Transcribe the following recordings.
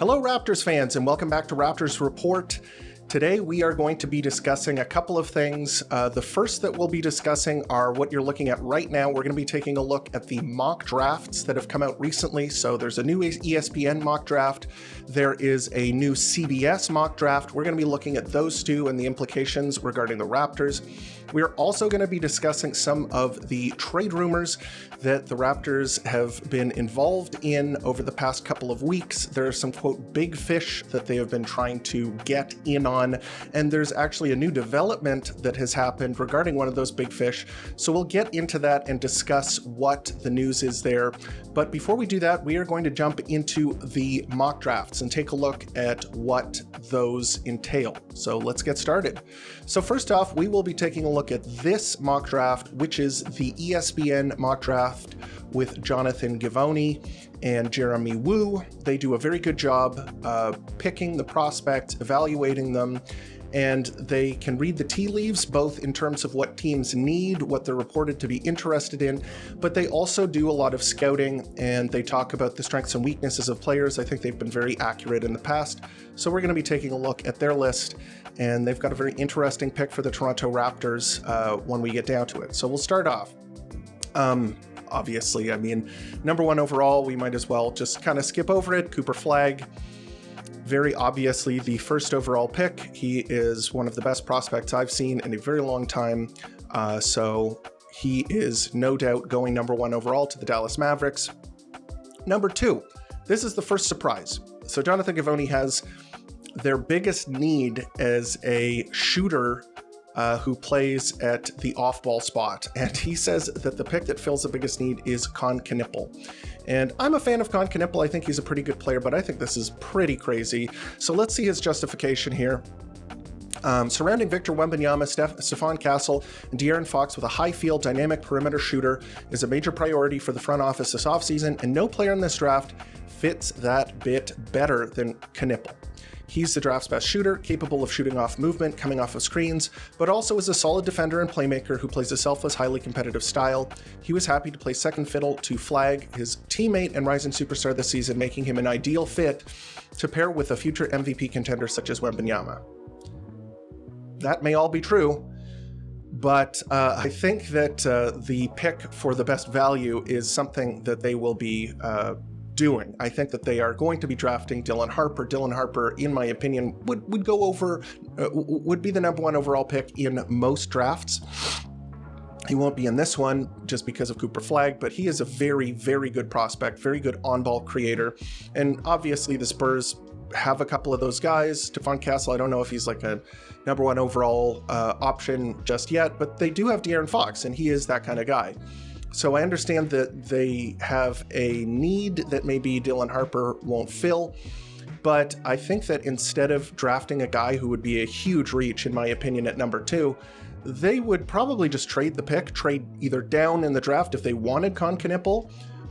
Hello Raptors fans, and welcome back to Raptors Report. Today we are going to be discussing a couple of things. The first that we'll be discussing are what you're looking at right now. We're going to be taking a look at the mock drafts that have come out recently. So there's a new ESPN mock draft. There is a new CBS mock draft. We're going to be looking at those two and the implications regarding the Raptors. We're also going to be discussing some of the trade rumors that the Raptors have been involved in over the past couple of weeks. There are some, quote, big fish that they have been trying to get in on, and there's actually a new development that has happened regarding one of those big fish. So we'll get into that and discuss what the news is there. But before we do that, we are going to jump into the mock drafts and take a look at what those entail. So let's get started. So first off, we will be taking a look at this mock draft, which is the ESPN mock draft with Jonathan Givony and Jeremy Woo. They do a very good job picking the prospects, evaluating them, and they can read the tea leaves, both in terms of what teams need, what they're reported to be interested in, but they also do a lot of scouting, and they talk about the strengths and weaknesses of players. I think they've been very accurate in the past. So we're going to be taking a look at their list, and they've got a very interesting pick for the Toronto Raptors when we get down to it. So we'll start off. Obviously, I mean, number one overall, we might as well just kind of skip over it. Cooper Flagg. Very obviously the first overall pick. He is one of the best prospects I've seen in a very long time. So he is no doubt going number one overall to the Dallas Mavericks. Number two, this is the first surprise. So Jonathan Givony has their biggest need as a shooter who plays at the off-ball spot. And he says that the pick that fills the biggest need is Con Knippel. And I'm a fan of Con Knippel. I think he's a pretty good player, but I think this is pretty crazy. So let's see his justification here. Surrounding Victor Wembanyama, Stephon Castle, and De'Aaron Fox with a high-field, dynamic perimeter shooter is a major priority for the front office this offseason, and no player in this draft fits that bit better than Knippel. He's the draft's best shooter, capable of shooting off movement, coming off of screens, but also is a solid defender and playmaker who plays a selfless, highly competitive style. He was happy to play second fiddle to Flagg, his teammate and rising superstar this season, making him an ideal fit to pair with a future MVP contender such as Wembanyama. That may all be true, but I think that the pick for the best value is something that they will be doing. I think that they are going to be drafting Dylan Harper. Dylan Harper, in my opinion, would go over, would be the number one overall pick in most drafts. He won't be in this one just because of Cooper Flagg, but he is a very, very good prospect, very good on-ball creator. And obviously the Spurs have a couple of those guys. Stephon Castle, I don't know if he's like a number one overall option just yet, but they do have De'Aaron Fox, and he is that kind of guy. So I understand that they have a need that maybe Dylan Harper won't fill, but I think that instead of drafting a guy who would be a huge reach, in my opinion, at number two, they would probably just trade the pick, trade either down in the draft if they wanted Con Knippel,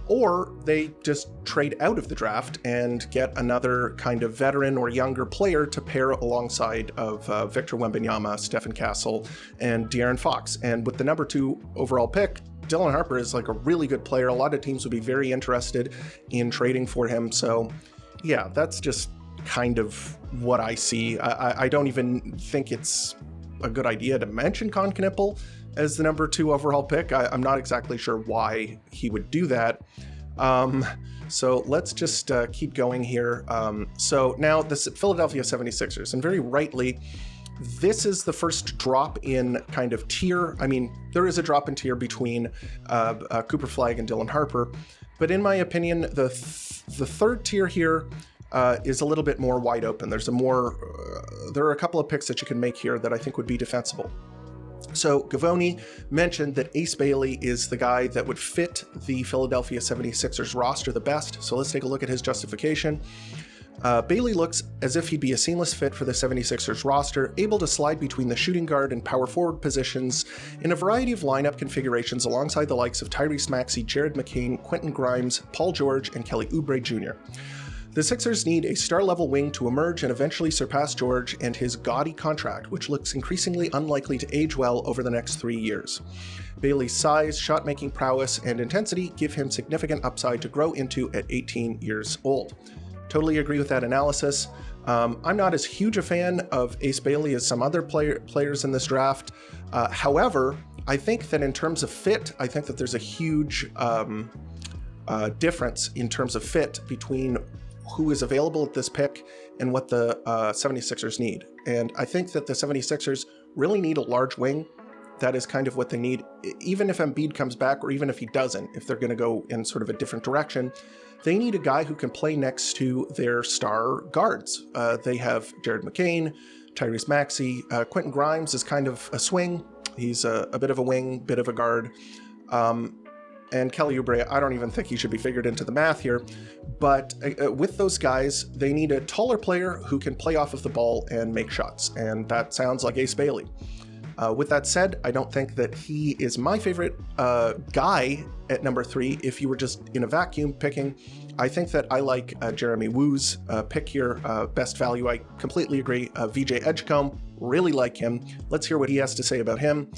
or they just trade out of the draft and get another kind of veteran or younger player to pair alongside of Victor Wembanyama, Stephon Castle, and De'Aaron Fox. And with the number two overall pick, Dylan Harper is like a really good player. A lot of teams would be very interested in trading for him. So yeah, that's just kind of what I see. I don't even think it's a good idea to mention Con Knippel as the number two overall pick. I'm not exactly sure why he would do that. So let's just keep going here. So now the Philadelphia 76ers, and very rightly, this is the first drop in kind of tier. I mean, there is a drop in tier between Cooper Flagg and Dylan Harper, but in my opinion, the third tier here is a little bit more wide open. There are a couple of picks that you can make here that I think would be defensible. So Givony mentioned that Ace Bailey is the guy that would fit the Philadelphia 76ers roster the best. So let's take a look at his justification. Bailey looks as if he'd be a seamless fit for the 76ers roster, able to slide between the shooting guard and power forward positions in a variety of lineup configurations alongside the likes of Tyrese Maxey, Jared McCain, Quentin Grimes, Paul George, and Kelly Oubre Jr. The Sixers need a star-level wing to emerge and eventually surpass George and his gaudy contract, which looks increasingly unlikely to age well over the next 3 years. Bailey's size, shot-making prowess, and intensity give him significant upside to grow into at 18 years old. Totally agree with that analysis. I'm not as huge a fan of Ace Bailey as some other players in this draft. However, I think that in terms of fit, I think that there's a huge difference in terms of fit between who is available at this pick and what the 76ers need. And I think that the 76ers really need a large wing. That is kind of what they need. Even if Embiid comes back, or even if he doesn't, if they're going to go in sort of a different direction, they need a guy who can play next to their star guards. They have Jared McCain, Tyrese Maxey, Quentin Grimes is kind of a swing. He's a bit of a wing, bit of a guard. And Kelly Oubre, I don't even think he should be figured into the math here. But with those guys, they need a taller player who can play off of the ball and make shots. And that sounds like Ace Bailey. With that said, I don't think that he is my favorite guy at number 3 if you were just in a vacuum picking. I think that I like Jeremy Woo's pick here, best value. I completely agree. VJ Edgecombe, really like him. Let's hear what he has to say about him.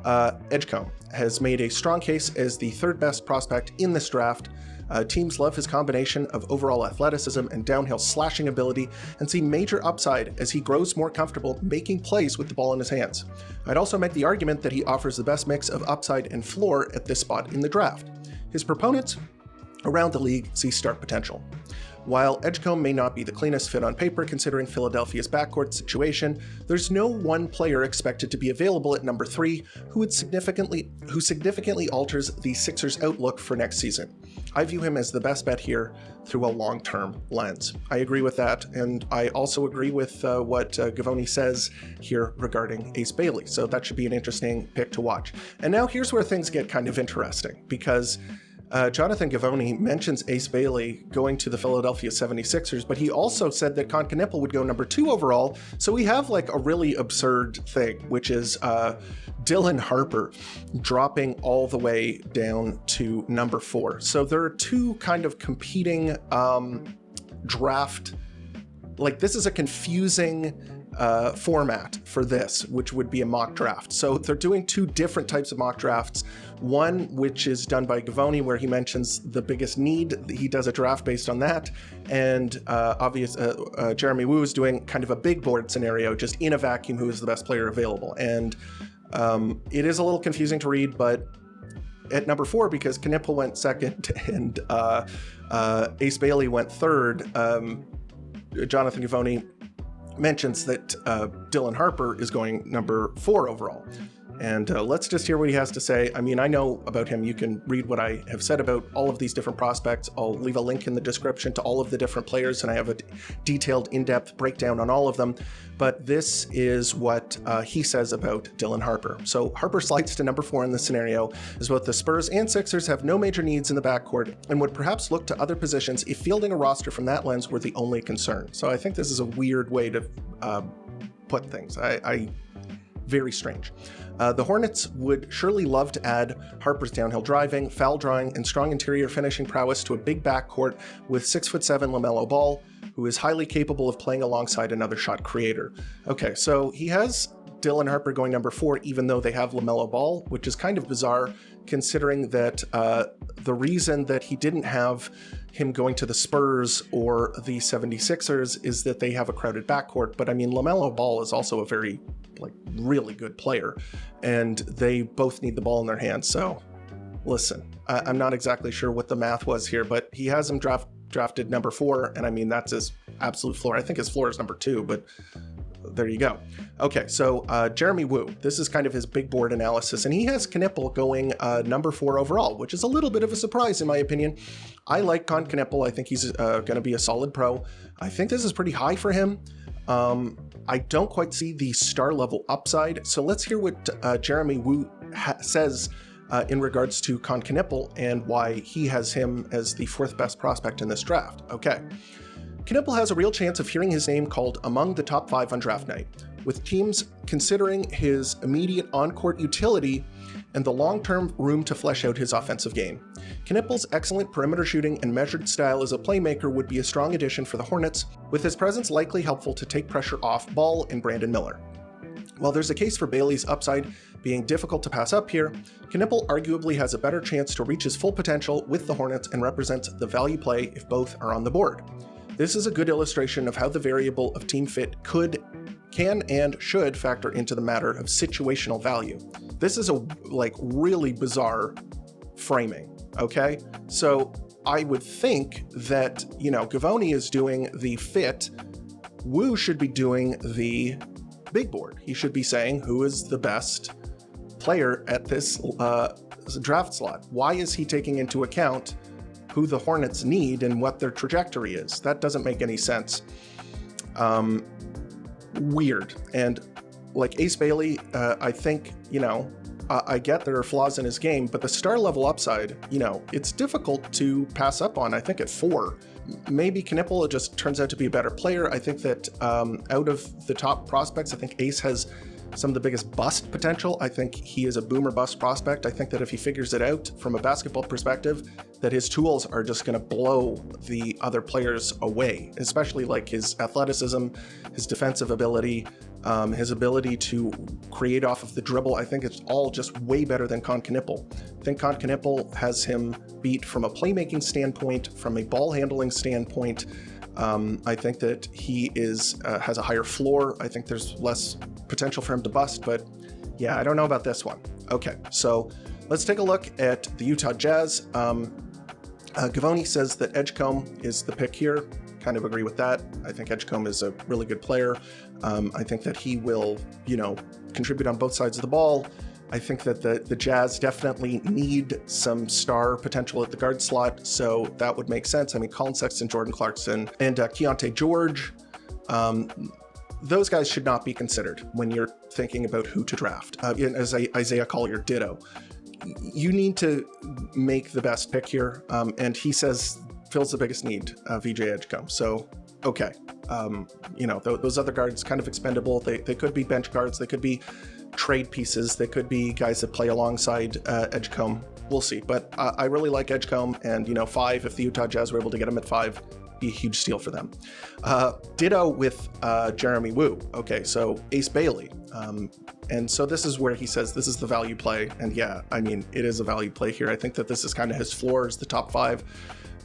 Edgecombe has made a strong case as the 3rd best prospect in this draft. Teams love his combination of overall athleticism and downhill slashing ability and see major upside as he grows more comfortable making plays with the ball in his hands. I'd also make the argument that he offers the best mix of upside and floor at this spot in the draft. His proponents around the league see start potential. While Edgecombe may not be the cleanest fit on paper considering Philadelphia's backcourt situation, there's no one player expected to be available at number 3 who significantly alters the Sixers' outlook for next season. I view him as the best bet here through a long-term lens. I agree with that, and I also agree with what Gavoni says here regarding Ace Bailey, so that should be an interesting pick to watch. And now here's where things get kind of interesting, because Jonathan Gavoni mentions Ace Bailey going to the Philadelphia 76ers, but he also said that Concanippel would go number 2 overall. So we have like a really absurd thing, which is Dylan Harper dropping all the way down to number 4. So there are two kind of competing draft, like this is a confusing format for this, which would be a mock draft. So they're doing 2 different types of mock drafts. One, which is done by Gavoni, where he mentions the biggest need. He does a draft based on that. And Jeremy Woo is doing kind of a big board scenario, just in a vacuum, who is the best player available. And it is a little confusing to read, but at number 4, because Knippel went 2nd and Ace Bailey went 3rd, Jonathan Gavoni mentions that Dylan Harper is going number 4 overall. And let's just hear what he has to say. I mean, I know about him. You can read what I have said about all of these different prospects. I'll leave a link in the description to all of the different players, and I have a detailed, in-depth breakdown on all of them. But this is what he says about Dylan Harper. So Harper slides to number 4 in this scenario, as both the Spurs and Sixers have no major needs in the backcourt and would perhaps look to other positions if fielding a roster from that lens were the only concern. So I think this is a weird way to put things. Very strange. The Hornets would surely love to add Harper's downhill driving, foul drawing, and strong interior finishing prowess to a big backcourt with 6'7" LaMelo Ball, who is highly capable of playing alongside another shot creator. Okay, so he has Dylan Harper going number 4, even though they have LaMelo Ball, which is kind of bizarre considering that the reason that he didn't have him going to the Spurs or the 76ers is that they have a crowded backcourt. But I mean, LaMelo Ball is also a very really good player, and they both need the ball in their hands. So listen, I'm not exactly sure what the math was here, but he has him drafted number 4, and I mean, that's his absolute floor. I think his floor is number 2, but there you go. Okay, so Jeremy Woo, this is kind of his big board analysis, and he has Knippel going number 4 overall, which is a little bit of a surprise in my opinion. I like Knippel. I think he's going to be a solid pro. I think this is pretty high for him. I don't quite see the star level upside. So let's hear what Jeremy Woo says in regards to Knippel and why he has him as the 4th best prospect in this draft. Okay. Knippel has a real chance of hearing his name called among the top 5 on draft night, with teams considering his immediate on-court utility and the long-term room to flesh out his offensive game. Knippel's excellent perimeter shooting and measured style as a playmaker would be a strong addition for the Hornets, with his presence likely helpful to take pressure off Ball and Brandon Miller. While there's a case for Bailey's upside being difficult to pass up here, Knippel arguably has a better chance to reach his full potential with the Hornets and represents the value play if both are on the board. This is a good illustration of how the variable of team fit can and should factor into the matter of situational value. This is a really bizarre framing, okay? So I would think that, Givony is doing the fit. Wu should be doing the big board. He should be saying who is the best player at this draft slot. Why is he taking into account who the Hornets need and what their trajectory is? That doesn't make any sense. Weird. And Ace Bailey, I think, I get there are flaws in his game, but the star level upside, it's difficult to pass up on. I think at 4, maybe Knipple just turns out to be a better player. I think that out of the top prospects, I think Ace has some of the biggest bust potential. I think he is a boomer bust prospect. I think that if he figures it out from a basketball perspective, that his tools are just going to blow the other players away, especially his athleticism, his defensive ability, his ability to create off of the dribble. I think it's all just way better than Con Knipple. I think Con Knipple has him beat from a playmaking standpoint, from a ball handling standpoint. I think that he has a higher floor. I think there's less potential for him to bust, but yeah, I don't know about this one. Okay, so let's take a look at the Utah Jazz. Givony says that Edgecombe is the pick here. Kind of agree with that. I think Edgecombe is a really good player. I think that he will, contribute on both sides of the ball. I think that the Jazz definitely need some star potential at the guard slot, so that would make sense. I mean, Colin Sexton, Jordan Clarkson, and Keontae George, those guys should not be considered when you're thinking about who to draft. As Isaiah Collier, ditto. You need to make the best pick here, and he says fills the biggest need, VJ Edgecombe. So, okay. Those other guards kind of expendable. They could be bench guards. They could be trade pieces. They could be guys that play alongside Edgecombe. We'll see. But I really like Edgecombe, and 5, if the Utah Jazz were able to get him at 5, be a huge steal for them. Ditto with Jeremy Wu. Okay, so Ace Bailey. And so this is where he says this is the value play. And yeah, I mean, it is a value play here. I think that this is kind of his floor, is the top 5.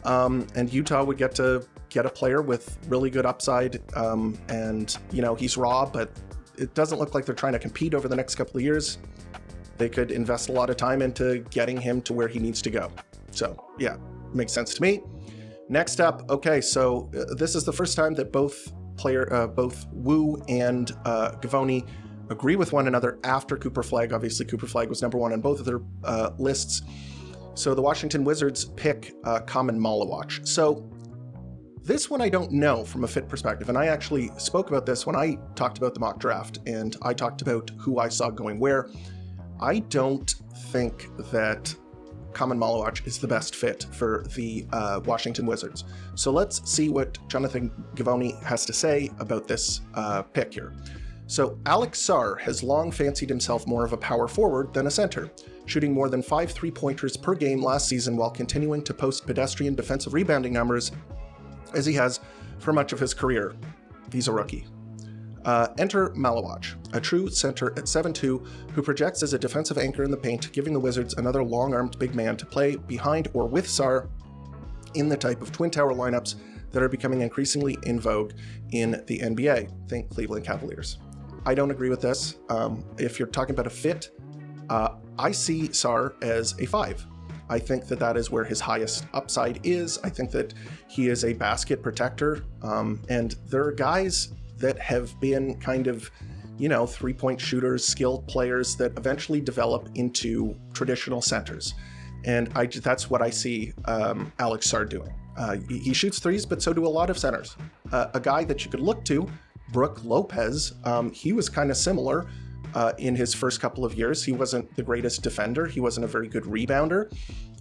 And Utah would get to get a player with really good upside. And, he's raw, but it doesn't look like they're trying to compete over the next couple of years. They could invest a lot of time into getting him to where he needs to go. So yeah, makes sense to me. Next up, okay, so this is the first time that both Wu and Givony agree with one another after Cooper Flagg. Obviously, Cooper Flagg was number 1 on both of their lists. So the Washington Wizards pick Kaman Malawach. So this one I don't know from a fit perspective, and I actually spoke about this when I talked about the mock draft, and I talked about who I saw going where. I don't think that Kaman Malawach is the best fit for the Washington Wizards. So let's see what Jonathan Givony has to say about this pick here. So Alex Sarr has long fancied himself more of a power forward than a center, shooting more than 5 3-pointers per game last season while continuing to post pedestrian defensive rebounding numbers as he has for much of his career. He's a rookie. Enter Malawach, a true center at 7'2", who projects as a defensive anchor in the paint, giving the Wizards another long-armed big man to play behind or with Sarr in the type of twin tower lineups that are becoming increasingly in vogue in the NBA. Think Cleveland Cavaliers. I don't agree with this. If you're talking about a fit, I see Sarr as a 5. I think that that is where his highest upside is. I think that he is a basket protector, and there are guys that have been kind of, 3-point shooters, skilled players that eventually develop into traditional centers. And that's what I see Alex Sarr doing. He shoots threes, but so do a lot of centers. A guy that you could look to, Brook Lopez, he was kind of similar in his first couple of years. He wasn't the greatest defender. He wasn't a very good rebounder.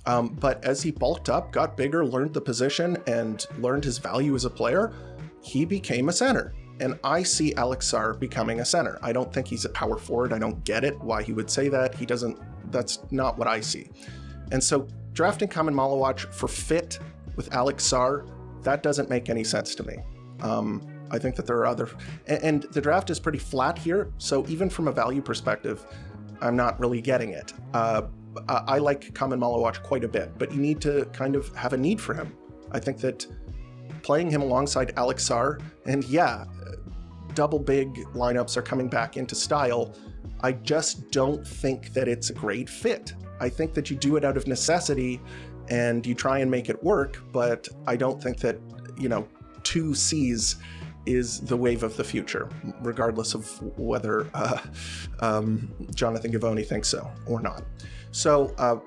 But as he bulked up, got bigger, learned the position, and learned his value as a player, he became a center. And I see Alex Sarr becoming a center. I don't think he's a power forward. I don't get it, why he would say that. That's not what I see. And so drafting Kaman Malawach for fit with Alex Sarr, that doesn't make any sense to me. I think that there are other, and the draft is pretty flat here. So even from a value perspective, I'm not really getting it. I like Kaman Malawach quite a bit, but you need to kind of have a need for him. I think that playing him alongside Alex Sarr, and yeah, double big lineups are coming back into style. I just don't think that it's a great fit. I think that you do it out of necessity and you try and make it work, but I don't think that, 2 Cs is the wave of the future, regardless of whether Jonathan Givony thinks so or not. So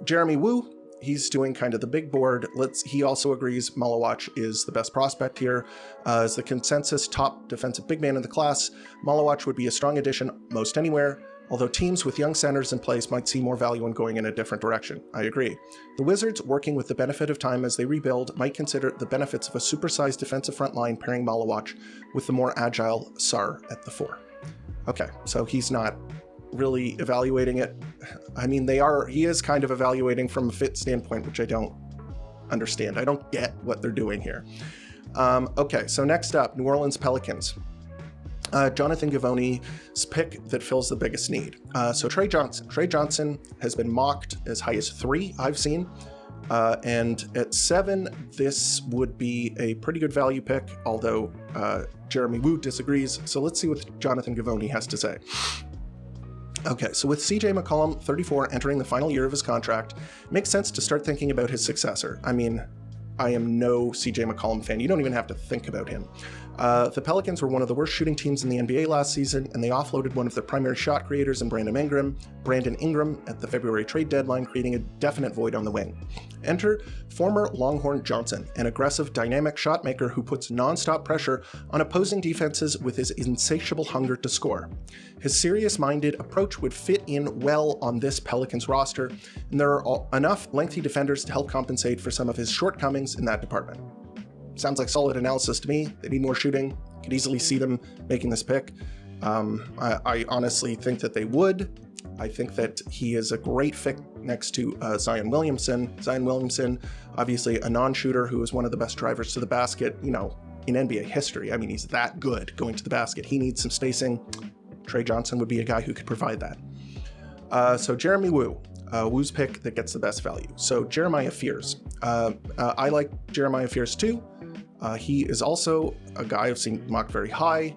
Jeremy Woo, he's doing kind of the big board. He also agrees Malawach is the best prospect here. As the consensus top defensive big man in the class, Malawach would be a strong addition most anywhere, although teams with young centers in place might see more value in going in a different direction. I agree. The Wizards, working with the benefit of time as they rebuild, might consider the benefits of a supersized defensive front line pairing Malawach with the more agile Sarr at the 4. Okay, so he's not really evaluating it. I mean, he is kind of evaluating from a fit standpoint, which I don't understand. I don't get what they're doing here. Okay, so next up, New Orleans Pelicans. Jonathan Givony's pick that fills the biggest need. So Trey Johnson. Trey Johnson has been mocked as high as 3, I've seen. And at 7, this would be a pretty good value pick, although Jeremy Woo disagrees. So let's see what Jonathan Givony has to say. Okay, so with CJ McCollum, 34, entering the final year of his contract, it makes sense to start thinking about his successor. I mean, I am no CJ McCollum fan. You don't even have to think about him. The Pelicans were one of the worst shooting teams in the NBA last season, and they offloaded one of their primary shot creators in Brandon Ingram at the February trade deadline, creating a definite void on the wing. Enter former Longhorn Johnson, an aggressive, dynamic shot maker who puts nonstop pressure on opposing defenses with his insatiable hunger to score. His serious-minded approach would fit in well on this Pelicans roster, and there are enough lengthy defenders to help compensate for some of his shortcomings in that department. Sounds like solid analysis to me. They need more shooting. Could easily see them making this pick. I honestly think that they would. I think that he is a great fit next to Zion Williamson. Zion Williamson, obviously a non-shooter who is one of the best drivers to the basket, in NBA history. I mean, he's that good going to the basket. He needs some spacing. Trey Johnson would be a guy who could provide that. So Jeremy Woo. Woo's pick that gets the best value. So Jeremiah Fears. I like Jeremiah Fears too. He is also a guy I've seen mocked very high.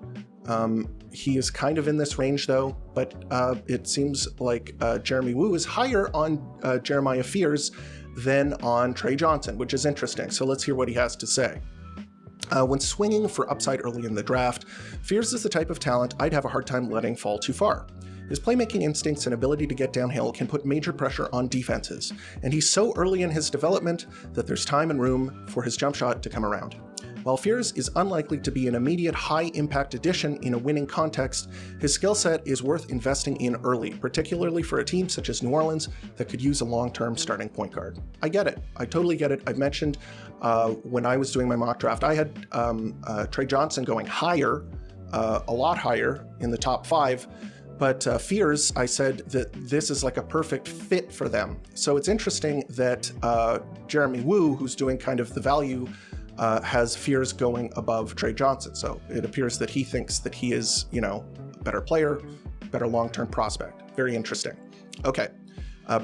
He is kind of in this range though, but it seems like Jeremy Woo is higher on Jeremiah Fears than on Trey Johnson, which is interesting. So let's hear what he has to say. When swinging for upside early in the draft, Fears is the type of talent I'd have a hard time letting fall too far. His playmaking instincts and ability to get downhill can put major pressure on defenses, and he's so early in his development that there's time and room for his jump shot to come around. While Fears is unlikely to be an immediate high-impact addition in a winning context, his skill set is worth investing in early, particularly for a team such as New Orleans that could use a long-term starting point guard. I get it. I totally get it. I've mentioned when I was doing my mock draft, I had Trey Johnson going higher, a lot higher in the top 5, but Fears, I said that this is like a perfect fit for them. So it's interesting that Jeremy Woo, who's doing kind of the value, has Fears going above Trey Johnson. So it appears that he thinks that he is, a better player, better long-term prospect. Very interesting. Okay,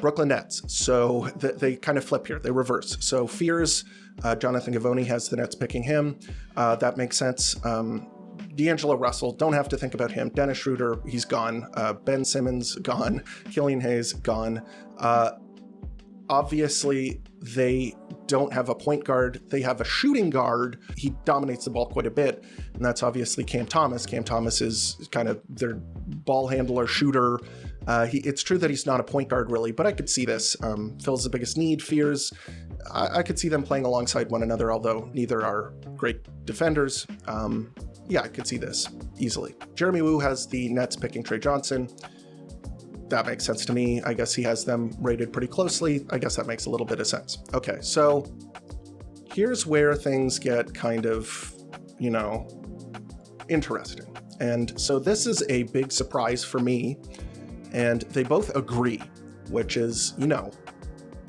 Brooklyn Nets. So they kind of flip here. They reverse. So Fears, Jonathan Givony has the Nets picking him. That makes sense. D'Angelo Russell, don't have to think about him. Dennis Schroeder, he's gone. Ben Simmons, gone. Killian Hayes, gone. Obviously, they don't have a point guard. They have a shooting guard. He dominates the ball quite a bit, and that's obviously Cam Thomas. Cam Thomas is kind of their ball handler, shooter. It's true that he's not a point guard, really, but I could see this. Fills the biggest need. Fears. I could see them playing alongside one another, although neither are great defenders. Yeah, I could see this easily. Jeremy Woo has the Nets picking Trey Johnson. That makes sense to me. I guess he has them rated pretty closely. I guess that makes a little bit of sense. Okay, so here's where things get kind of, interesting. And so this is a big surprise for me, and they both agree, which is,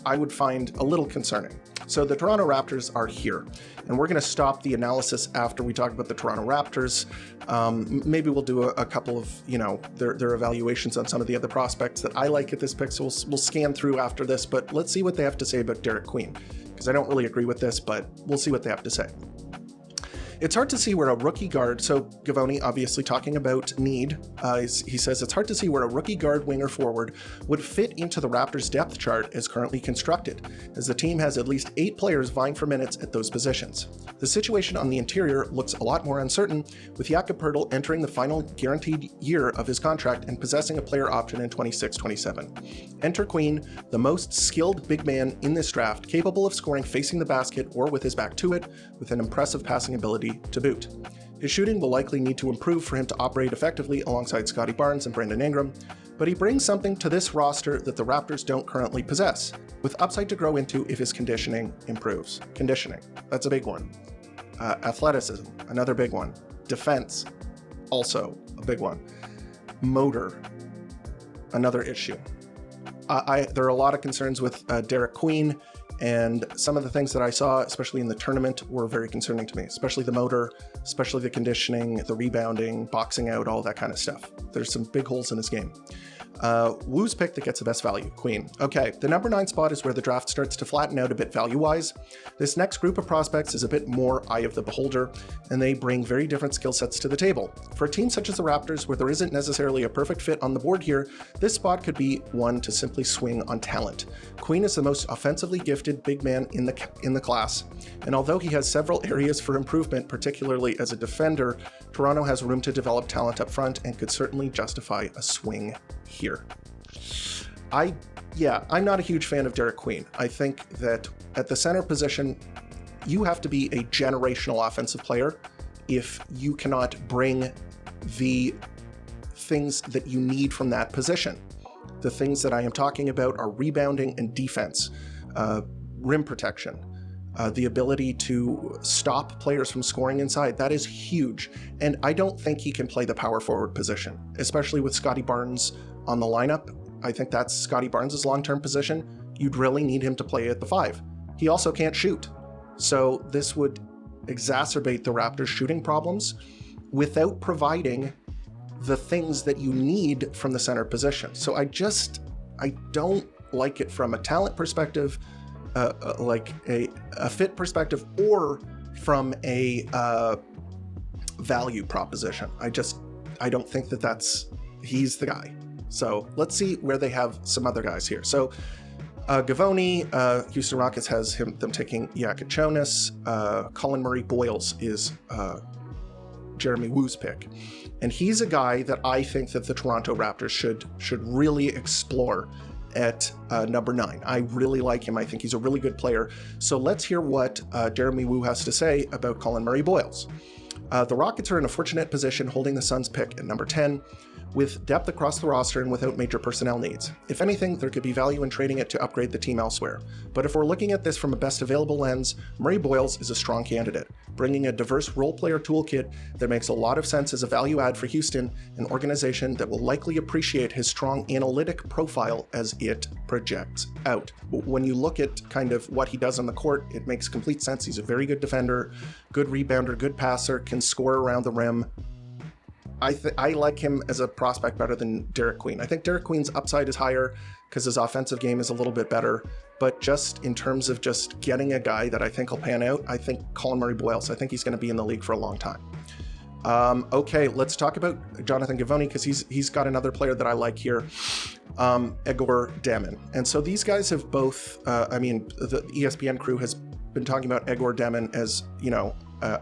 I would find a little concerning. So the Toronto Raptors are here, and we're going to stop the analysis after we talk about the Toronto Raptors. Maybe we'll do a couple of, their evaluations on some of the other prospects that I like at this pick, so we'll scan through after this, but let's see what they have to say about Derek Queen, because I don't really agree with this, but we'll see what they have to say. It's hard to see where a rookie guard, so Gavoni obviously talking about need, he says it's hard to see where a rookie guard, winger, forward would fit into the Raptors depth chart as currently constructed, as the team has at least 8 players vying for minutes at those positions. The situation on the interior looks a lot more uncertain, with Jakob Poeltl entering the final guaranteed year of his contract and possessing a player option in 26-27. Enter Queen, the most skilled big man in this draft, capable of scoring facing the basket or with his back to it, with an impressive passing ability to boot. His shooting will likely need to improve for him to operate effectively alongside Scottie Barnes and Brandon Ingram, but he brings something to this roster that the Raptors don't currently possess, with upside to grow into if his conditioning improves. Conditioning, that's a big one. Athleticism, another big one. Defense, also a big one. Motor, another issue. There are a lot of concerns with Derek Queen, and some of the things that I saw, especially in the tournament, were very concerning to me, especially the motor, especially the conditioning, the rebounding, boxing out, all that kind of stuff. There's some big holes in his game. Wu's pick that gets the best value, Queen. Okay, the number 9 spot is where the draft starts to flatten out a bit value-wise. This next group of prospects is a bit more eye of the beholder, and they bring very different skill sets to the table. For a team such as the Raptors, where there isn't necessarily a perfect fit on the board here, this spot could be one to simply swing on talent. Queen is the most offensively gifted big man in the class, and although he has several areas for improvement, particularly as a defender, Toronto has room to develop talent up front and could certainly justify a swing here. I'm not a huge fan of Derek Queen. I think that at the center position, you have to be a generational offensive player if you cannot bring the things that you need from that position. The things that I am talking about are rebounding and defense, rim protection, the ability to stop players from scoring inside. That is huge. And I don't think he can play the power forward position, especially with Scottie Barnes on the lineup. I think that's Scottie Barnes' long-term position. You'd really need him to play at the 5. He also can't shoot. So this would exacerbate the Raptors' shooting problems without providing the things that you need from the center position. So I don't like it from a talent perspective, like a fit perspective, or from a value proposition. I don't think that he's the guy. So let's see where they have some other guys here. So Gavoni, Houston Rockets has them taking Jonas. Colin Murray Boyles is Jeremy Wu's pick. And he's a guy that I think that the Toronto Raptors should really explore at number 9. I really like him. I think he's a really good player. So let's hear what Jeremy Wu has to say about Colin Murray Boyles. The Rockets are in a fortunate position holding the Suns' pick at number 10, with depth across the roster and without major personnel needs. If anything, there could be value in trading it to upgrade the team elsewhere. But if we're looking at this from a best available lens, Murray Boyles is a strong candidate, bringing a diverse role player toolkit that makes a lot of sense as a value add for Houston, an organization that will likely appreciate his strong analytic profile as it projects out. When you look at kind of what he does on the court, it makes complete sense. He's a very good defender, good rebounder, good passer, can score around the rim. I like him as a prospect better than Derek Queen. I think Derek Queen's upside is higher because his offensive game is a little bit better, but just in terms of just getting a guy that I think will pan out, I think Colin Murray Boyles, I think he's going to be in the league for a long time. Okay, let's talk about Jonathan Gavoni, because he's got another player that I like here, Egor Demin. And so these guys have both, the ESPN crew has been talking about Egor Demin as,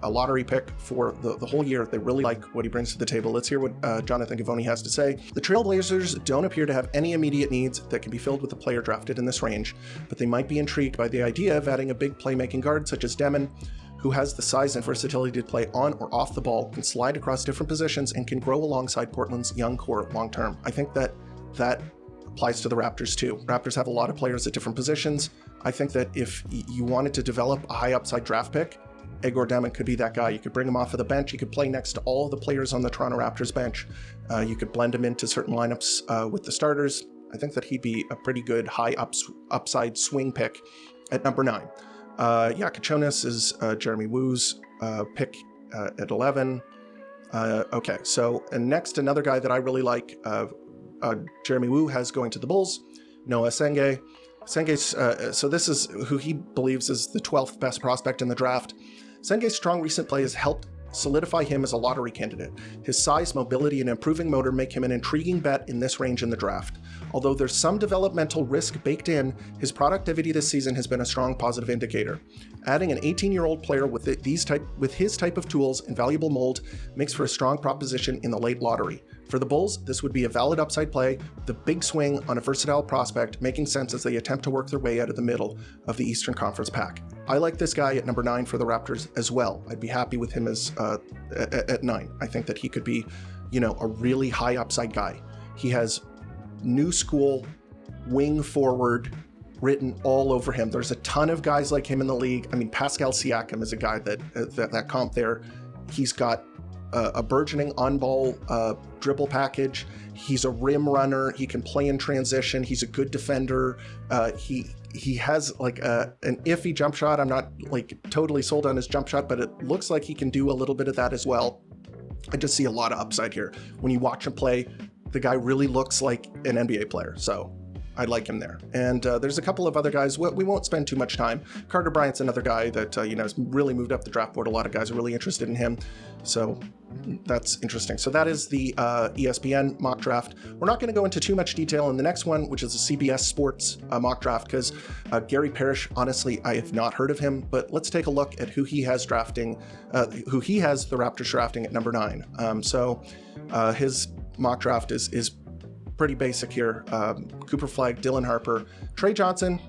a lottery pick for the whole year. They really like what he brings to the table. Let's hear what Jonathan Gavoni has to say. The Trailblazers don't appear to have any immediate needs that can be filled with a player drafted in this range, but they might be intrigued by the idea of adding a big playmaking guard such as Demin, who has the size and versatility to play on or off the ball, can slide across different positions, and can grow alongside Portland's young core long term. I think that applies to the Raptors too. Raptors have a lot of players at different positions. I think that if you wanted to develop a high upside draft pick, Egor Demin could be that guy. You could bring him off of the bench. You could play next to all the players on the Toronto Raptors bench. You could blend him into certain lineups with the starters. I think that he'd be a pretty good high upside swing pick at number 9. Kachonis is Jeremy Wu's pick at 11. Okay, so and next, another guy that I really like, Jeremy Wu has going to the Bulls, Noah Senge. Senge's, so this is who he believes is the 12th best prospect in the draft. Senge's strong recent play has helped solidify him as a lottery candidate. His size, mobility, and improving motor make him an intriguing bet in this range in the draft. Although there's some developmental risk baked in, his productivity this season has been a strong positive indicator. Adding an 18-year-old player with his type of tools and valuable mold makes for a strong proposition in the late lottery. For the Bulls, this would be a valid upside play, the big swing on a versatile prospect, making sense as they attempt to work their way out of the middle of the Eastern Conference pack. I like this guy at number 9 for the Raptors as well. I'd be happy with him as at 9. I think that he could be, a really high upside guy. He has new school wing forward written all over him. There's a ton of guys like him in the league. I mean, Pascal Siakam is a guy that comp there. He's got a burgeoning on-ball dribble package. He's a rim runner. He can play in transition. He's a good defender. He has like an iffy jump shot. I'm not like totally sold on his jump shot, but it looks like he can do a little bit of that as well. I just see a lot of upside here. When you watch him play, the guy really looks like an NBA player. So I like him there. And there's a couple of other guys. We won't spend too much time. Carter Bryant's another guy that, has really moved up the draft board. A lot of guys are really interested in him. So that's interesting. So that is the ESPN mock draft. We're not going to go into too much detail in the next one, which is a CBS Sports mock draft, because Gary Parrish, honestly, I have not heard of him. But let's take a look at who he has the Raptors drafting at number 9. So his mock draft is pretty basic here. Cooper Flagg, Dylan Harper, Trey Johnson,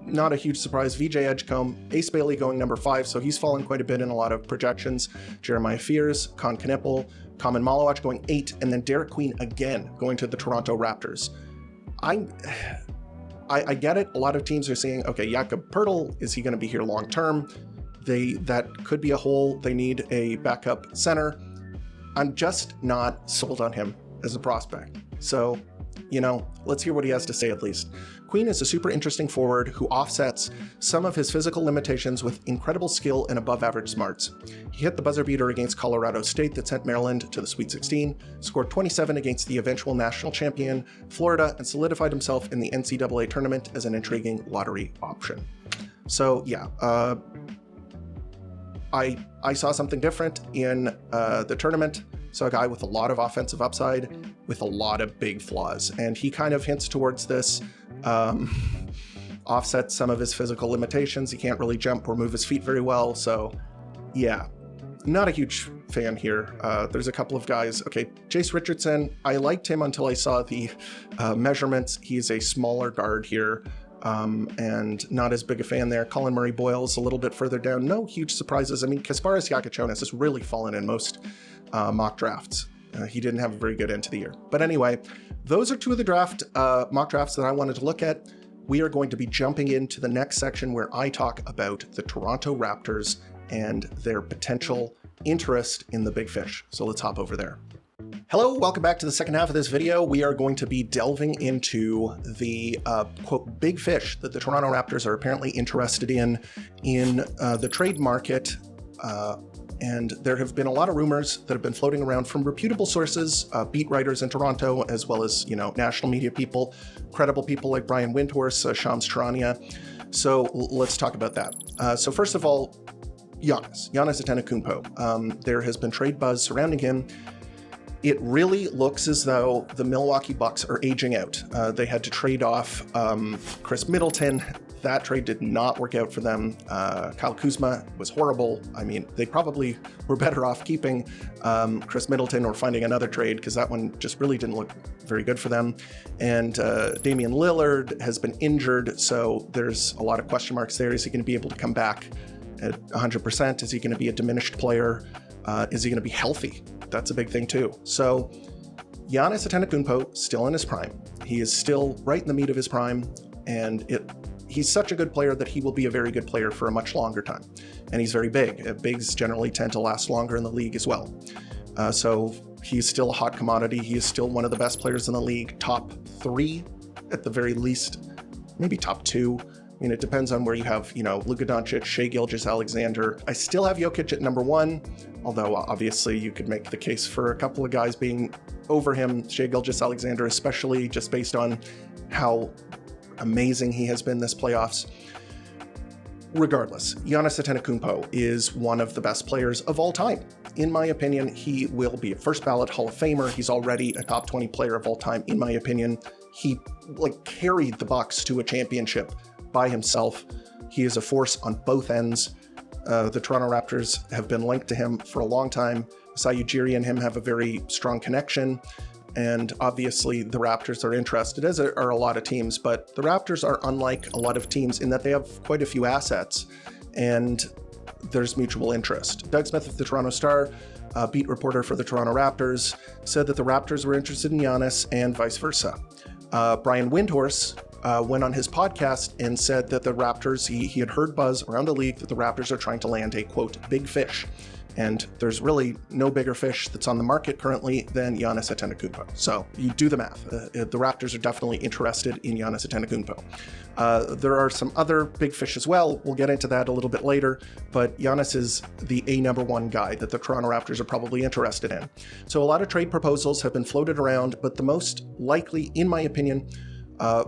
not a huge surprise. VJ Edgecombe, Ace Bailey going number 5, so he's fallen quite a bit in a lot of projections. Jeremiah Fears, Con Knippel, Common Malawach going 8, and then Derek Queen again going to the Toronto Raptors. I get it. A lot of teams are saying, okay, Jakob Poeltl, is he going to be here long term? That could be a hole. They need a backup center. I'm just not sold on him as a prospect. So, let's hear what he has to say at least. Queen is a super interesting forward who offsets some of his physical limitations with incredible skill and above average smarts. He hit the buzzer beater against Colorado State that sent Maryland to the Sweet 16, scored 27 against the eventual national champion, Florida, and solidified himself in the NCAA tournament as an intriguing lottery option. So yeah, I saw something different in the tournament. So a guy with a lot of offensive upside, with a lot of big flaws. And he kind of hints towards this, offsets some of his physical limitations. He can't really jump or move his feet very well. So yeah, not a huge fan here. There's a couple of guys. Okay, Jace Richardson, I liked him until I saw the measurements. He's a smaller guard here. And not as big a fan there. Colin Murray Boyle's a little bit further down. No huge surprises. I mean, Kasparas Yakachonis has really fallen in most mock drafts. He didn't have a very good end to the year. But anyway, those are two of the mock drafts that I wanted to look at. We are going to be jumping into the next section where I talk about the Toronto Raptors and their potential interest in the Big Fish. So let's hop over there. Hello, welcome back to the second half of this video. We are going to be delving into the quote big fish that the Toronto Raptors are apparently interested in the trade market. And there have been a lot of rumors that have been floating around from reputable sources, beat writers in Toronto, as well as, national media people, credible people like Brian Windhorst, Shams Charania. So let's talk about that. So first of all, Giannis Antetokounmpo. There has been trade buzz surrounding him. It really looks as though the Milwaukee Bucks are aging out. They had to trade off Chris Middleton. That trade did not work out for them. Kyle Kuzma was horrible. I mean, they probably were better off keeping Chris Middleton or finding another trade, because that one just really didn't look very good for them. And Damian Lillard has been injured, so there's a lot of question marks there. Is he going to be able to come back at 100%? Is he going to be a diminished player? Is he going to be healthy? That's a big thing too. So Giannis Antetokounmpo, still in his prime. He is still right in the meat of his prime, and he's such a good player that he will be a very good player for a much longer time. And he's very big. Bigs generally tend to last longer in the league as well. So he's still a hot commodity. He is still one of the best players in the league, top 3 at the very least, maybe top 2 I mean, it depends on where you have, Luka Doncic, Shai Gilgeous-Alexander. I still have Jokic at number 1, although obviously you could make the case for a couple of guys being over him, Shai Gilgeous-Alexander especially, just based on how amazing he has been this playoffs. Regardless, Giannis Antetokounmpo is one of the best players of all time. In my opinion, he will be a first ballot Hall of Famer. He's already a top 20 player of all time, in my opinion. He carried the Bucks to a championship by himself. He is a force on both ends. The Toronto Raptors have been linked to him for a long time. Masai Ujiri and him have a very strong connection. And obviously the Raptors are interested, as are a lot of teams, but the Raptors are unlike a lot of teams in that they have quite a few assets and there's mutual interest. Doug Smith of the Toronto Star, beat reporter for the Toronto Raptors, said that the Raptors were interested in Giannis and vice versa. Brian Windhorse went on his podcast and said that the Raptors, he had heard buzz around the league that the Raptors are trying to land a, quote, big fish. And there's really no bigger fish that's on the market currently than Giannis Antetokounmpo. So you do the math. The Raptors are definitely interested in Giannis Antetokounmpo. There are some other big fish as well. We'll get into that a little bit later, but Giannis is the number 1 guy that the Toronto Raptors are probably interested in. So a lot of trade proposals have been floated around, but the most likely, in my opinion,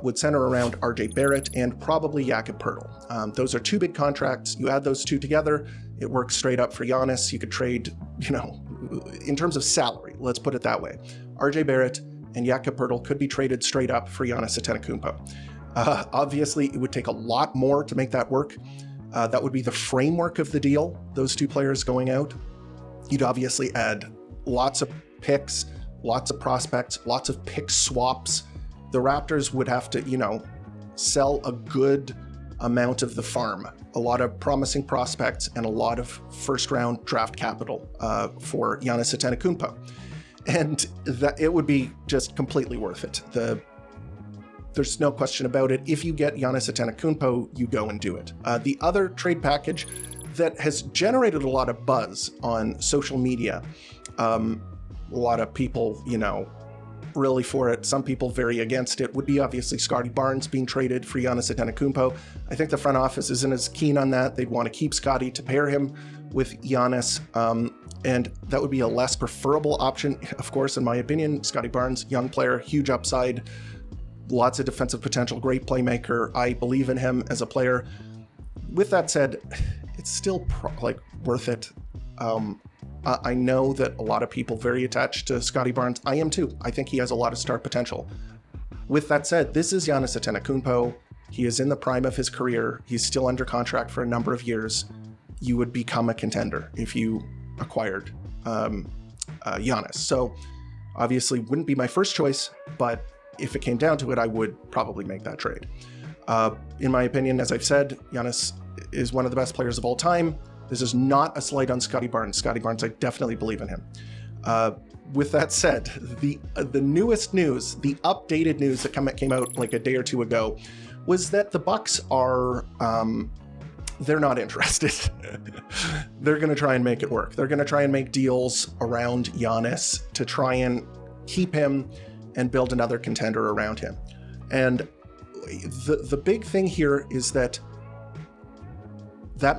would center around RJ Barrett and probably Jakob Poeltl. Those are 2 big contracts. You add those 2 together, it works straight up for Giannis. You could trade, in terms of salary, let's put it that way. RJ Barrett and Jakob Poeltl could be traded straight up for Giannis Antetokounmpo. Obviously, it would take a lot more to make that work. That would be the framework of the deal, those 2 players going out. You'd obviously add lots of picks, lots of prospects, lots of pick swaps. The Raptors would have to, sell a good amount of the farm, a lot of promising prospects and a lot of first-round draft capital for Giannis Antetokounmpo. And that it would be just completely worth it. There's no question about it. If you get Giannis Antetokounmpo, you go and do it. The other trade package that has generated a lot of buzz on social media, a lot of people, really for it, some people very against it, would be obviously Scottie Barnes being traded for Giannis Antetokounmpo. I think the front office isn't as keen on that. They'd want to keep Scottie to pair him with Giannis, and that would be a less preferable option, of course, in my opinion. Scottie Barnes, young player, huge upside, lots of defensive potential, great playmaker. I believe in him as a player. With that said, it's still worth it. I know that a lot of people very attached to Scottie Barnes. I am too. I think he has a lot of star potential. With that said, this is Giannis Antetokounmpo. He is in the prime of his career. He's still under contract for a number of years. You would become a contender if you acquired Giannis. So obviously wouldn't be my first choice, but if it came down to it, I would probably make that trade. In my opinion, as I've said, Giannis is one of the best players of all time. This is not a slight on Scottie Barnes. Scottie Barnes, I definitely believe in him. With that said, the newest news, the updated news that came out like a day or 2 ago, was that the Bucks are, they're not interested. They're going to try and make it work. They're going to try and make deals around Giannis to try and keep him and build another contender around him. And the big thing here is that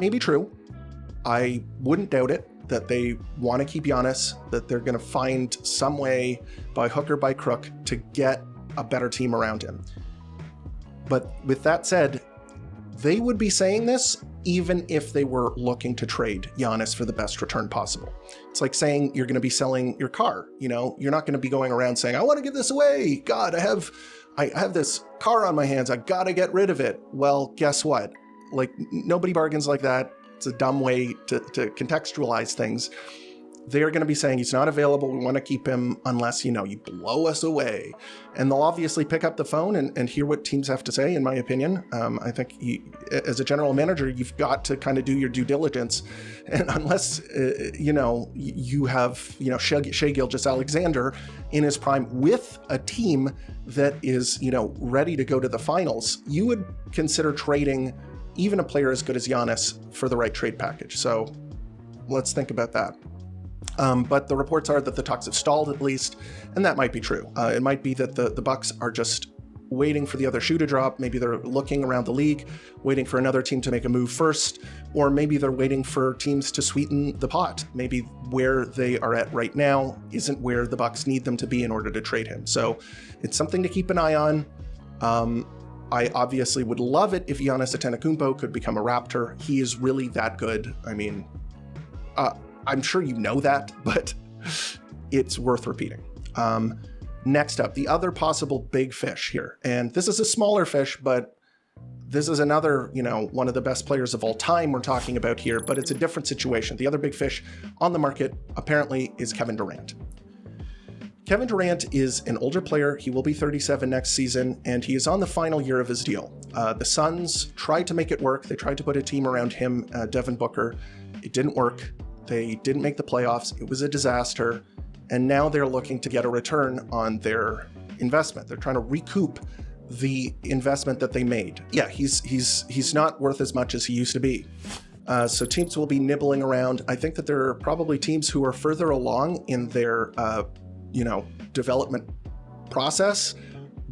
may be true. I wouldn't doubt it, that they want to keep Giannis, that they're going to find some way by hook or by crook to get a better team around him. But with that said, they would be saying this even if they were looking to trade Giannis for the best return possible. It's like saying you're going to be selling your car. You're not going to be going around saying, I want to give this away. God, I have this car on my hands. I got to get rid of it. Well, guess what? Nobody bargains like that. It's a dumb way to contextualize things. They're going to be saying he's not available. We want to keep him unless, you blow us away. And they'll obviously pick up the phone and hear what teams have to say, in my opinion. I think as a general manager, you've got to kind of do your due diligence. And unless, you have, Shai Gilgeous-Alexander in his prime with a team that is, ready to go to the finals, you would consider trading even a player as good as Giannis for the right trade package. So let's think about that. But the reports are that the talks have stalled at least, and that might be true. It might be that the Bucks are just waiting for the other shoe to drop. Maybe they're looking around the league, waiting for another team to make a move first, or maybe they're waiting for teams to sweeten the pot. Maybe where they are at right now isn't where the Bucks need them to be in order to trade him. So it's something to keep an eye on. I obviously would love it if Giannis Antetokounmpo could become a Raptor. He is really that good. I mean, I'm sure you know that, but it's worth repeating. Next up, the other possible big fish here. And this is a smaller fish, but this is another, one of the best players of all time we're talking about here, but it's a different situation. The other big fish on the market apparently is Kevin Durant. Kevin Durant is an older player. He will be 37 next season, and he is on the final year of his deal. The Suns tried to make it work. They tried to put a team around him, Devin Booker. It didn't work. They didn't make the playoffs. It was a disaster. And now they're looking to get a return on their investment. They're trying to recoup the investment that they made. Yeah, he's not worth as much as he used to be. So teams will be nibbling around. I think that there are probably teams who are further along in their development process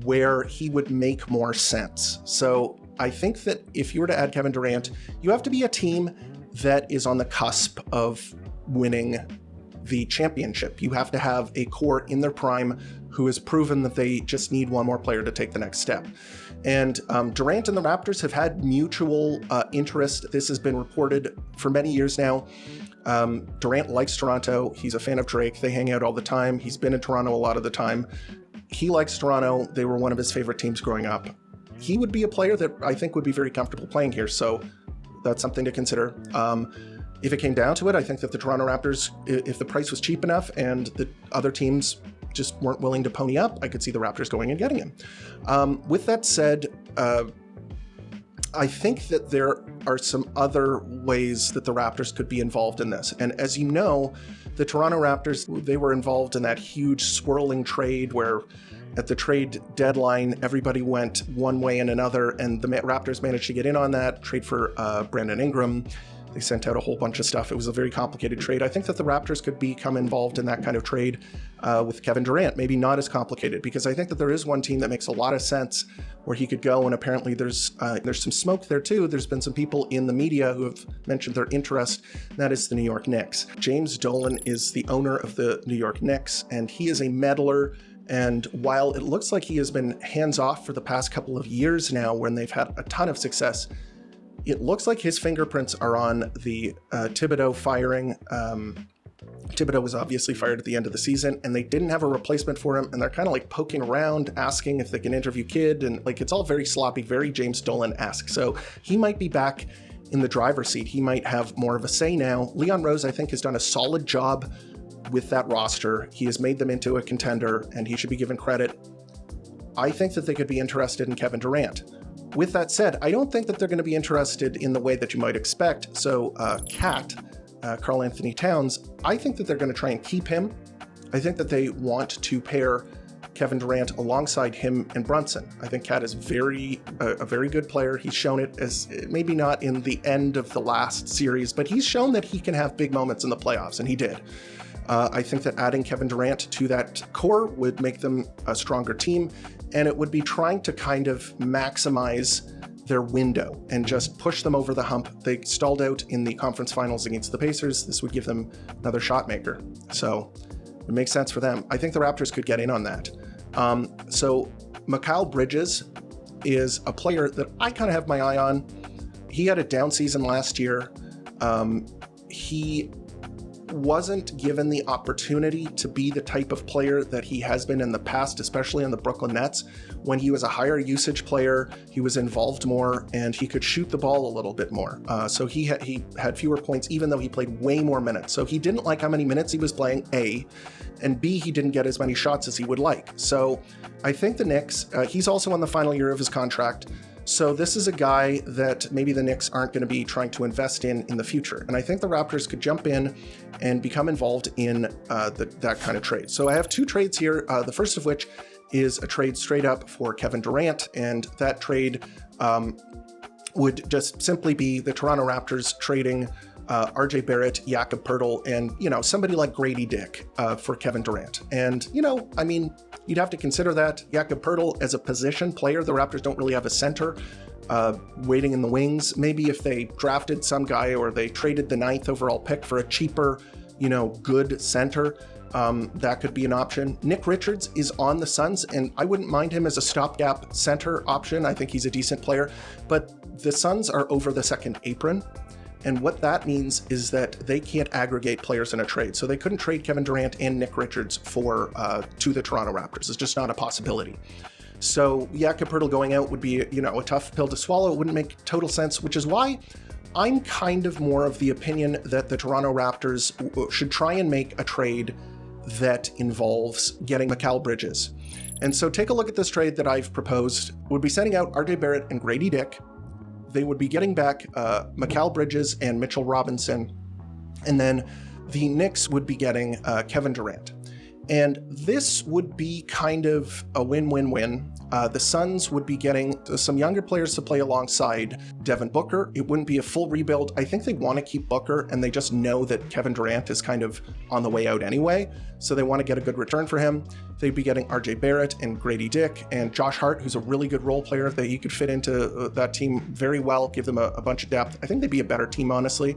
where he would make more sense. So I think that if you were to add Kevin Durant, you have to be a team that is on the cusp of winning the championship. You have to have a core in their prime who has proven that they just need one more player to take the next step. And Durant and the Raptors have had mutual interest. This has been reported for many years now. Durant likes Toronto. He's a fan of Drake. They hang out all the time. He's been in Toronto a lot of the time. He likes Toronto. They were one of his favorite teams growing up. He would be a player that I think would be very comfortable playing here. So that's something to consider. If it came down to it, I think that the Toronto Raptors, if the price was cheap enough and the other teams just weren't willing to pony up, I could see the Raptors going and getting him. With that said, I think that there are some other ways that the Raptors could be involved in this. And as you know, the Toronto Raptors, they were involved in that huge swirling trade where at the trade deadline, everybody went one way and another, and the Raptors managed to get in on that trade for Brandon Ingram. They sent out a whole bunch of stuff. It was a very complicated trade. I think that the Raptors could become involved in that kind of trade with Kevin Durant. Maybe not as complicated, because I think that there is one team that makes a lot of sense where he could go, and apparently there's some smoke there too. There's been some people in the media who have mentioned their interest, and that is the New York Knicks. James Dolan is the owner of the New York Knicks, and he is a meddler. And while it looks like he has been hands-off for the past couple of years now when they've had a ton of success, it looks like his fingerprints are on the Thibodeau firing. Thibodeau was obviously fired at the end of the season, and they didn't have a replacement for him, and they're kind of like poking around, asking if they can interview Kidd, and like it's all very sloppy, very James Dolan-esque. So he might be back in the driver's seat. He might have more of a say now. Leon Rose, I think, has done a solid job with that roster. He has made them into a contender, and he should be given credit. I think that they could be interested in Kevin Durant. With that said, I don't think that they're going to be interested in the way that you might expect. So Karl Anthony Towns, I think that they're going to try and keep him. I think that they want to pair Kevin Durant alongside him and Brunson. I think Cat is a very good player. He's shown it, as maybe not in the end of the last series, but he's shown that he can have big moments in the playoffs, and he did. I think that adding Kevin Durant to that core would make them a stronger team, and it would be trying to kind of maximize their window and just push them over the hump. They stalled out in the conference finals against the Pacers. This would give them another shot maker. So it makes sense for them. I think the Raptors could get in on that. So Mikal Bridges is a player that I kind of have my eye on. He had a down season last year. He wasn't given the opportunity to be the type of player that he has been in the past, especially on the Brooklyn Nets. When he was a higher usage player, he was involved more, and he could shoot the ball a little bit more. So he had fewer points, even though he played way more minutes. So he didn't like how many minutes he was playing, A, and B, he didn't get as many shots as he would like. So I think the Knicks, he's also on the final year of his contract. So this is a guy that maybe the Knicks aren't going to be trying to invest in the future. And I think the Raptors could jump in and become involved in that kind of trade. So I have two trades here, the first of which is a trade straight up for Kevin Durant. And that trade would just simply be the Toronto Raptors trading RJ Barrett, Jakob Poeltl, and, somebody like Grady Dick for Kevin Durant. And, you'd have to consider that. Jakob Poeltl as a position player, the Raptors don't really have a center waiting in the wings. Maybe if they drafted some guy or they traded the 9th overall pick for a cheaper, good center, that could be an option. Nick Richards is on the Suns, and I wouldn't mind him as a stopgap center option. I think he's a decent player, but the Suns are over the second apron. And what that means is that they can't aggregate players in a trade. So they couldn't trade Kevin Durant and Nick Richards to the Toronto Raptors. It's just not a possibility. So Jakob Poeltl going out would be, a tough pill to swallow. It wouldn't make total sense, which is why I'm kind of more of the opinion that the Toronto Raptors should try and make a trade that involves getting Mikal Bridges. And so take a look at this trade that I've proposed. Would be sending out RJ Barrett and Grady Dick. They would be getting back Mikal Bridges and Mitchell Robinson. And then the Knicks would be getting Kevin Durant. And this would be kind of a win-win-win. The Suns would be getting some younger players to play alongside Devin Booker. It wouldn't be a full rebuild. I think they want to keep Booker, and they just know that Kevin Durant is kind of on the way out anyway, so they want to get a good return for him. They'd be getting RJ Barrett and Grady Dick and Josh Hart, who's a really good role player that he could fit into that team very well, give them a bunch of depth. I think they'd be a better team, honestly.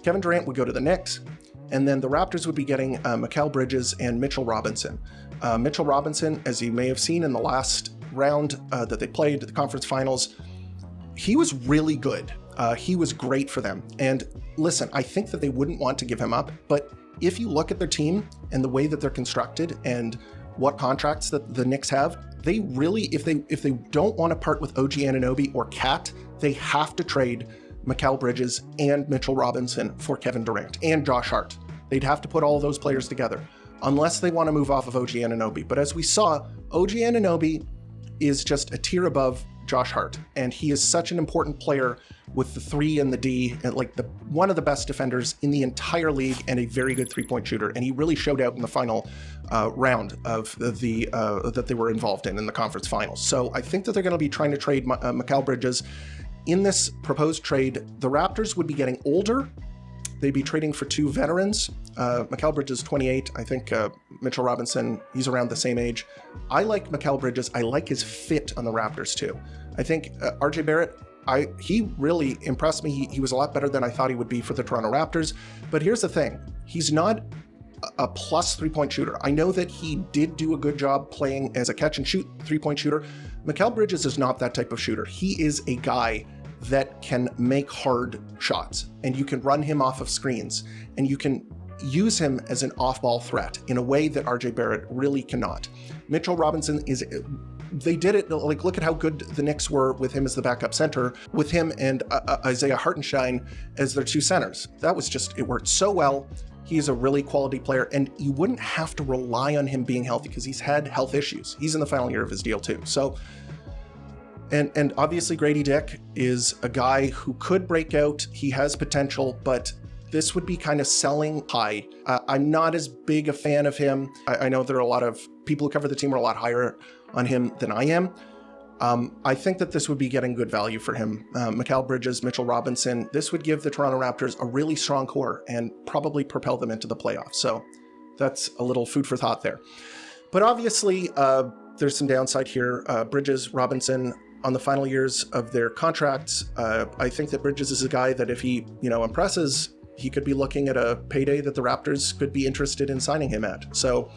Kevin Durant would go to the Knicks. And then the Raptors would be getting Mikal Bridges and Mitchell Robinson. Mitchell Robinson, as you may have seen in the last round that they played, the conference finals, he was really good. He was great for them. And listen, I think that they wouldn't want to give him up, but if you look at their team and the way that they're constructed and what contracts that the Knicks have, they really, if they don't want to part with OG Anunoby or Cat, they have to trade Mikal Bridges and Mitchell Robinson for Kevin Durant and Josh Hart. They'd have to put all of those players together unless they want to move off of OG Anunoby. But as we saw, OG Anunoby is just a tier above Josh Hart, and he is such an important player with the 3 and the D, and one of the best defenders in the entire league and a very good three-point shooter. And he really showed out in the final round of that they were involved in the conference finals. So I think that they're going to be trying to trade Mikal Bridges. In this proposed trade, the Raptors would be getting older. They'd be trading for 2 veterans. Mikal Bridges, 28. I think Mitchell Robinson, he's around the same age. I like Mikal Bridges. I like his fit on the Raptors too. I think RJ Barrett, he really impressed me. He was a lot better than I thought he would be for the Toronto Raptors. But here's the thing. He's not a plus three-point shooter. I know that he did do a good job playing as a catch-and-shoot three-point shooter. Mikal Bridges is not that type of shooter. He is a guy that can make hard shots, and you can run him off of screens, and you can use him as an off-ball threat in a way that RJ Barrett really cannot. Mitchell Robinson they did it, look at how good the Knicks were with him as the backup center, with him and Isaiah Hartenstein as their 2 centers. That was it worked so well. He's a really quality player, and you wouldn't have to rely on him being healthy because he's had health issues. He's in the final year of his deal too. So, and obviously Grady Dick is a guy who could break out. He has potential, but this would be kind of selling high. I'm not as big a fan of him. I know there are a lot of people who cover the team are a lot higher on him than I am. I think that this would be getting good value for him. Mikal Bridges, Mitchell Robinson, this would give the Toronto Raptors a really strong core and probably propel them into the playoffs. So that's a little food for thought there. But obviously, there's some downside here. Bridges, Robinson, on the final years of their contracts, I think that Bridges is a guy that if he, impresses, he could be looking at a payday that the Raptors could be interested in signing him at. So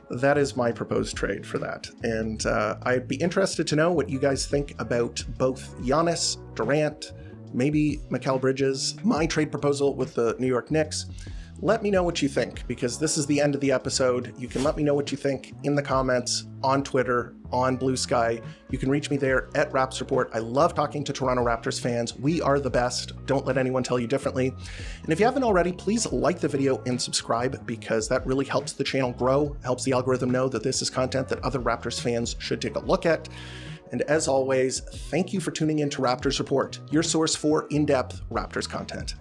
that is my proposed trade for that. And I'd be interested to know what you guys think about both Giannis, Durant, maybe Mikal Bridges, my trade proposal with the New York Knicks. Let me know what you think, because this is the end of the episode. You can let me know what you think in the comments, on Twitter, on Blue Sky. You can reach me there at Raps Report. I love talking to Toronto Raptors fans. We are the best. Don't let anyone tell you differently. And if you haven't already, please like the video and subscribe, because that really helps the channel grow, helps the algorithm know that this is content that other Raptors fans should take a look at. And as always, thank you for tuning in to Raptors Report, your source for in-depth Raptors content.